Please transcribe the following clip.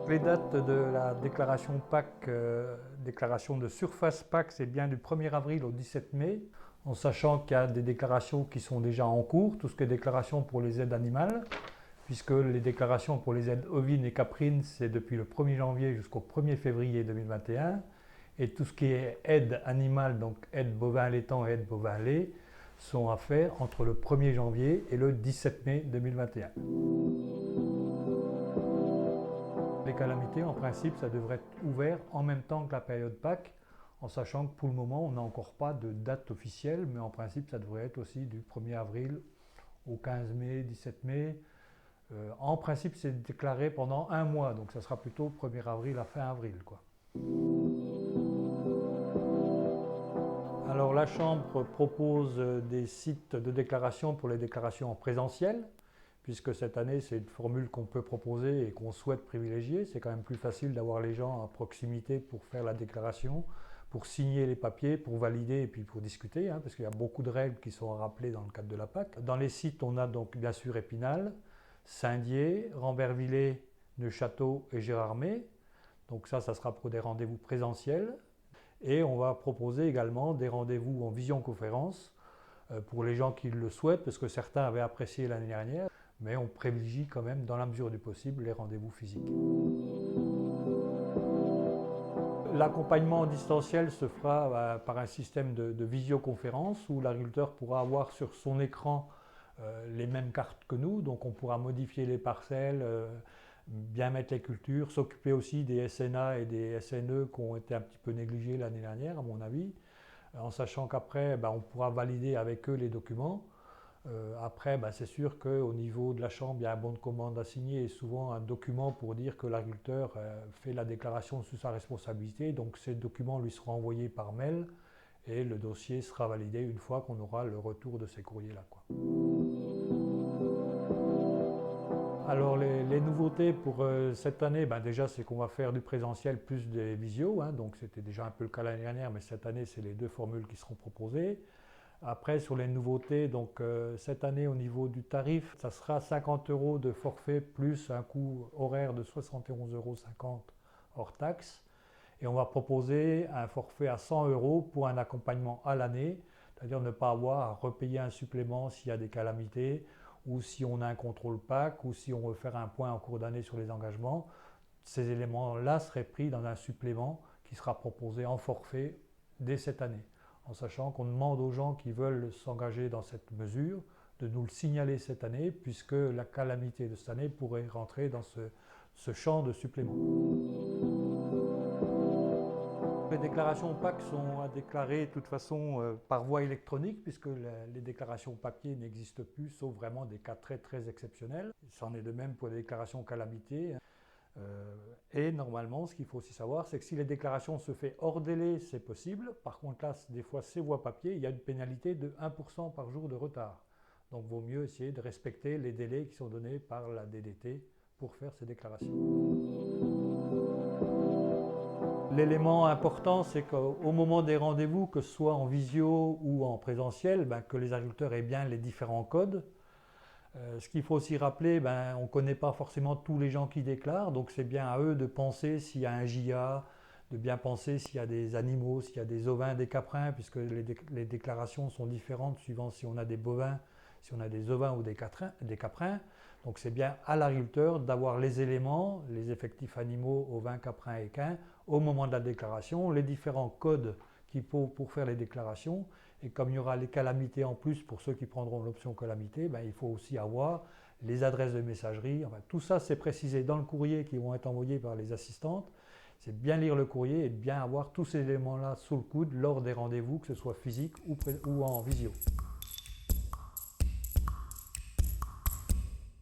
Les dates de la déclaration PAC, déclaration de surface PAC, c'est bien du 1er avril au 17 mai, en sachant qu'il y a des déclarations qui sont déjà en cours, tout ce qui est déclaration pour les aides animales, puisque les déclarations pour les aides ovines et caprines, c'est depuis le 1er janvier jusqu'au 1er février 2021, et tout ce qui est aide animale, donc aide bovin laitant et aide bovin lait, sont à faire entre le 1er janvier et le 17 mai 2021. Les calamités, en principe, ça devrait être ouvert en même temps que la période Pâques, en sachant que pour le moment, on n'a encore pas de date officielle, mais en principe, ça devrait être aussi du 1er avril au 15 mai, 17 mai. En principe, c'est déclaré pendant un mois, donc ça sera plutôt 1er avril à fin avril, quoi. Alors la Chambre propose des sites de déclaration pour les déclarations en présentiel, puisque cette année c'est une formule qu'on peut proposer et qu'on souhaite privilégier. C'est quand même plus facile d'avoir les gens à proximité pour faire la déclaration, pour signer les papiers, pour valider et puis pour discuter, parce qu'il y a beaucoup de règles qui sont rappelées dans le cadre de la PAC. Dans les sites, on a donc bien sûr Épinal, Saint-Dié, Rambervillers, Neufchâteau et Gérardmer. Donc ça sera pour des rendez-vous présentiels. Et on va proposer également des rendez-vous en visioconférence pour les gens qui le souhaitent, parce que certains avaient apprécié l'année dernière, mais on privilégie quand même, dans la mesure du possible, les rendez-vous physiques. L'accompagnement en distanciel se fera par un système de visioconférence où l'agriculteur pourra avoir sur son écran les mêmes cartes que nous, donc on pourra modifier les parcelles, bien mettre les cultures, s'occuper aussi des SNA et des SNE qui ont été un petit peu négligés l'année dernière, à mon avis, en sachant qu'après, on pourra valider avec eux les documents. Après, c'est sûr qu'au niveau de la Chambre, il y a un bon de commande à signer et souvent un document pour dire que l'agriculteur fait la déclaration sous sa responsabilité. Donc ces documents lui seront envoyés par mail et le dossier sera validé une fois qu'on aura le retour de ces courriers-là, quoi. Alors les nouveautés pour cette année, déjà c'est qu'on va faire du présentiel plus des visios, donc c'était déjà un peu le cas l'année dernière, mais cette année c'est les deux formules qui seront proposées. Après sur les nouveautés, donc cette année au niveau du tarif, ça sera 50 € de forfait plus un coût horaire de 71,50 € hors taxe. Et on va proposer un forfait à 100 € pour un accompagnement à l'année, c'est-à-dire ne pas avoir à repayer un supplément s'il y a des calamités, ou si on a un contrôle PAC, ou si on veut faire un point en cours d'année sur les engagements. Ces éléments-là seraient pris dans un supplément qui sera proposé en forfait dès cette année, en sachant qu'on demande aux gens qui veulent s'engager dans cette mesure de nous le signaler cette année, puisque la calamité de cette année pourrait rentrer dans ce champ de supplément. Les déclarations PAC sont à déclarer de toute façon par voie électronique, puisque les déclarations papier n'existent plus, sauf vraiment des cas très très exceptionnels. C'en est de même pour les déclarations calamité. Et normalement, ce qu'il faut aussi savoir, c'est que si les déclarations se font hors délai, c'est possible. Par contre, là, des fois, c'est voie papier, il y a une pénalité de 1% par jour de retard. Donc, il vaut mieux essayer de respecter les délais qui sont donnés par la DDT pour faire ces déclarations. L'élément important, c'est qu'au moment des rendez-vous, que ce soit en visio ou en présentiel, que les agriculteurs aient bien les différents codes. Ce qu'il faut aussi rappeler, on ne connaît pas forcément tous les gens qui déclarent, donc c'est bien à eux de penser s'il y a un JA, de bien penser s'il y a des animaux, s'il y a des ovins, des caprins, puisque les déclarations sont différentes suivant si on a des bovins, si on a des ovins ou des caprins. Donc c'est bien à l'agriculteur d'avoir les éléments, les effectifs animaux, ovins, caprins et équins, au moment de la déclaration, les différents codes qu'il faut pour faire les déclarations. Et comme il y aura les calamités en plus pour ceux qui prendront l'option calamité, il faut aussi avoir les adresses de messagerie. Enfin, tout ça, c'est précisé dans le courrier qui vont être envoyés par les assistantes. C'est bien lire le courrier et bien avoir tous ces éléments-là sous le coude lors des rendez-vous, que ce soit physique ou en visio.